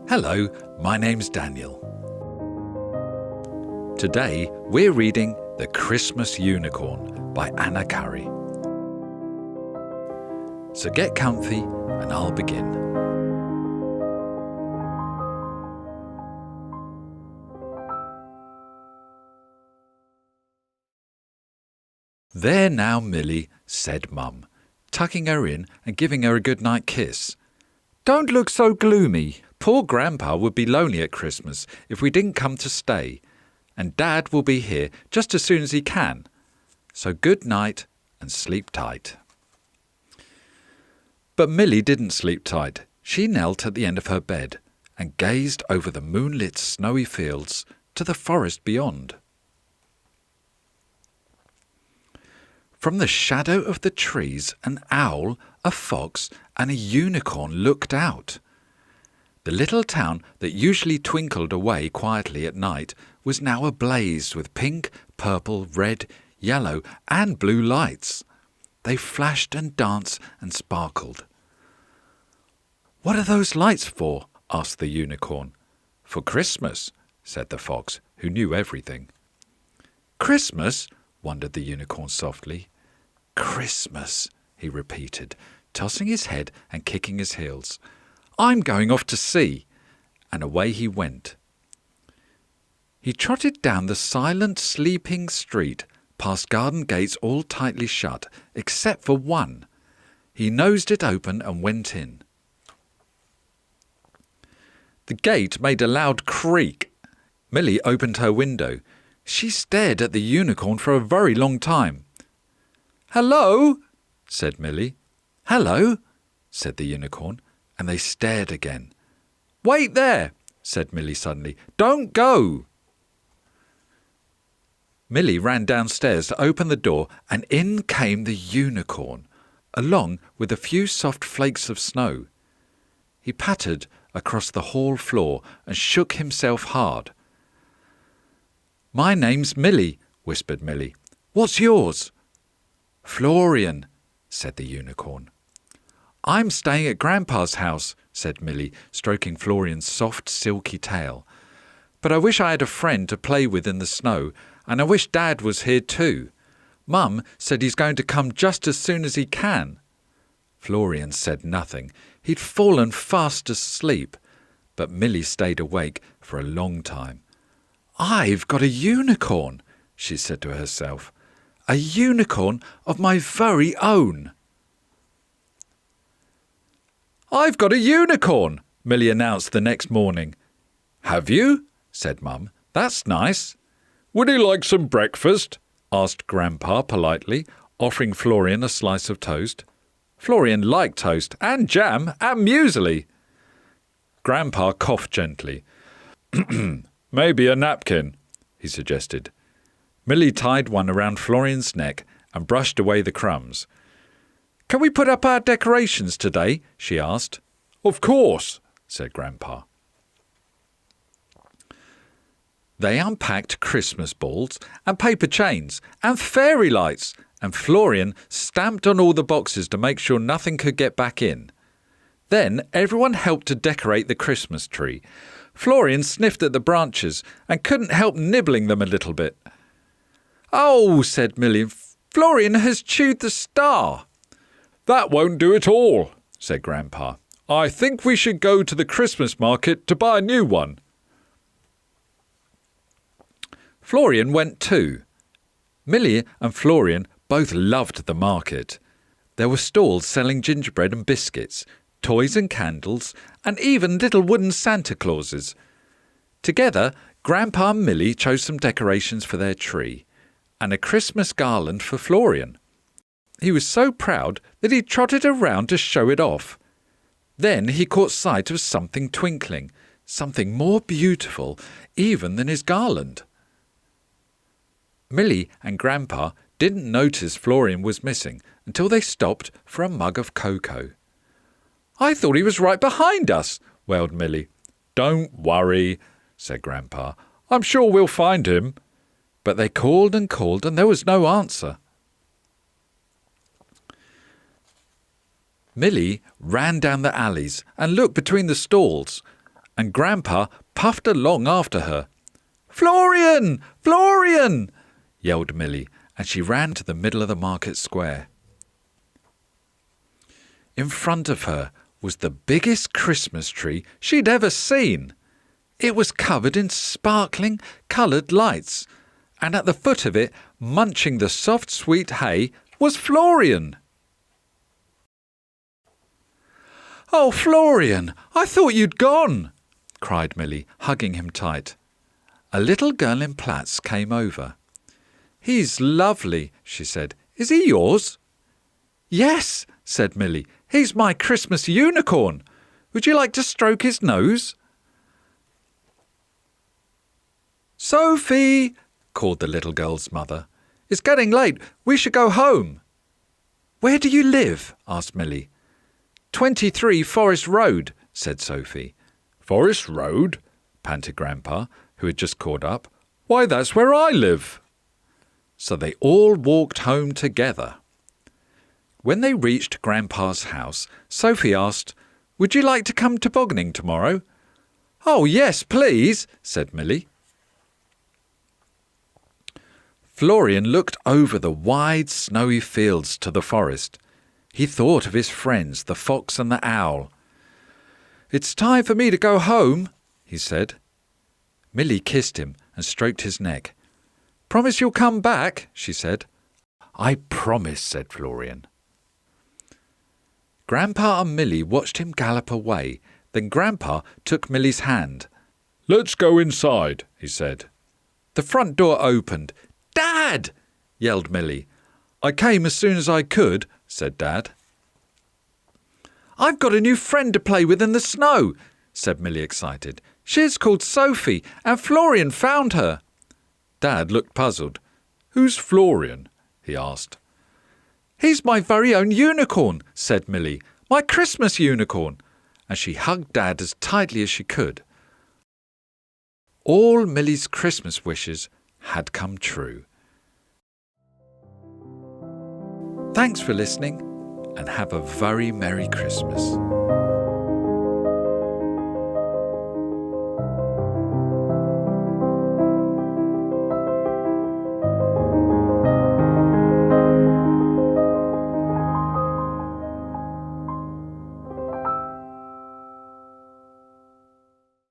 Hello, my name's Daniel. Today we're reading The Christmas Unicorn by Anna Currey. So get comfy and I'll begin. There now, Millie, said Mum, tucking her in and giving her a good-night kiss. Don't look so gloomy. Poor Grandpa would be lonely at Christmas if we didn't come to stay, and Dad will be here just as soon as he can. So good night and sleep tight. But Millie didn't sleep tight. She knelt at the end of her bed and gazed over the moonlit snowy fields to the forest beyond. From the shadow of the trees, an owl, a fox, and a unicorn looked out. The little town that usually twinkled away quietly at night was now ablaze with pink, purple, red, yellow, and blue lights. They flashed and danced and sparkled. "What are those lights for?" asked the unicorn. "For Christmas," said the fox, who knew everything. "Christmas?" wondered the unicorn softly. "Christmas," he repeated, tossing his head and kicking his heels. "I'm going off to sea." And away he went. He trotted down the silent, sleeping street, past garden gates all tightly shut, except for one. He nosed it open and went in. The gate made a loud creak. Millie opened her window. She stared at the unicorn for a very long time. "Hello," said Millie. "Hello," said the unicorn, and they stared again. "Wait there," said Millie suddenly. "Don't go." Millie ran downstairs to open the door, and in came the unicorn, along with a few soft flakes of snow. He pattered across the hall floor and shook himself hard. "My name's Millie," whispered Millie. "What's yours?" "Florian," said the unicorn. "I'm staying at Grandpa's house," said Millie, stroking Florian's soft, silky tail. "But I wish I had a friend to play with in the snow, and I wish Dad was here too. Mum said he's going to come just as soon as he can." Florian said nothing. He'd fallen fast asleep, but Millie stayed awake for a long time. "I've got a unicorn," she said to herself. "A unicorn of my very own." "I've got a unicorn," Millie announced the next morning. "Have you?" said Mum. "That's nice." "Would he like some breakfast?" asked Grandpa politely, offering Florian a slice of toast. Florian liked toast and jam and muesli. Grandpa coughed gently. "Maybe a napkin," he suggested. Millie tied one around Florian's neck and brushed away the crumbs. "Can we put up our decorations today?" she asked. "Of course," said Grandpa. They unpacked Christmas balls and paper chains and fairy lights, and Florian stamped on all the boxes to make sure nothing could get back in. Then everyone helped to decorate the Christmas tree. Florian sniffed at the branches and couldn't help nibbling them a little bit. "Oh," said Millie, "Florian has chewed the star." "That won't do at all," said Grandpa. "I think we should go to the Christmas market to buy a new one." Florian went too. Millie and Florian both loved the market. There were stalls selling gingerbread and biscuits, toys and candles, and even little wooden Santa Clauses. Together, Grandpa and Millie chose some decorations for their tree, and a Christmas garland for Florian. He was so proud that he trotted around to show it off. Then he caught sight of something twinkling, something more beautiful even than his garland. Millie and Grandpa didn't notice Florian was missing until they stopped for a mug of cocoa. "I thought he was right behind us," wailed Millie. "Don't worry," said Grandpa. "I'm sure we'll find him." But they called and called and there was no answer. Millie ran down the alleys and looked between the stalls. and Grandpa puffed along after her. "Florian! Florian!" yelled Milly, and she ran to the middle of the market square. In front of her was the biggest Christmas tree she'd ever seen. It was covered in sparkling, coloured lights, and at the foot of it, munching the soft, sweet hay, was Florian. "Oh, Florian, I thought you'd gone," cried Milly, hugging him tight. A little girl in plaits came over. "He's lovely," she said. "Is he yours?" "Yes," said Milly. "He's my Christmas unicorn. Would you like to stroke his nose?" "Sophie," called the little girl's mother. "It's getting late. We should go home." "Where do you live?" asked Milly. 23 Forest Road, said Sophie. "Forest Road?" panted Grandpa, who had just caught up. "Why, that's where I live." So they all walked home together. When they reached Grandpa's house, Sophie asked, "Would you like to come tobogganing tomorrow?" "Oh, yes, please," said Milly. Florian looked over the wide, snowy fields to the forest. He thought of his friends, the fox and the owl. "It's time for me to go home," he said. Milly kissed him and stroked his neck. "Promise you'll come back," she said. "I promise," said Florian. Grandpa and Milly watched him gallop away. Then Grandpa took Milly's hand. "Let's go inside," he said. The front door opened. "Dad!" yelled Milly. "I came as soon as I could," said Dad. "I've got a new friend to play with in the snow," said Milly, excited. "She's called Sophie, and Florian found her." Dad looked puzzled. "Who's Florian?" he asked. "He's my very own unicorn," said Milly. "My Christmas unicorn." And she hugged Dad as tightly as she could. All Milly's Christmas wishes had come true. Thanks for listening, and have a very Merry Christmas.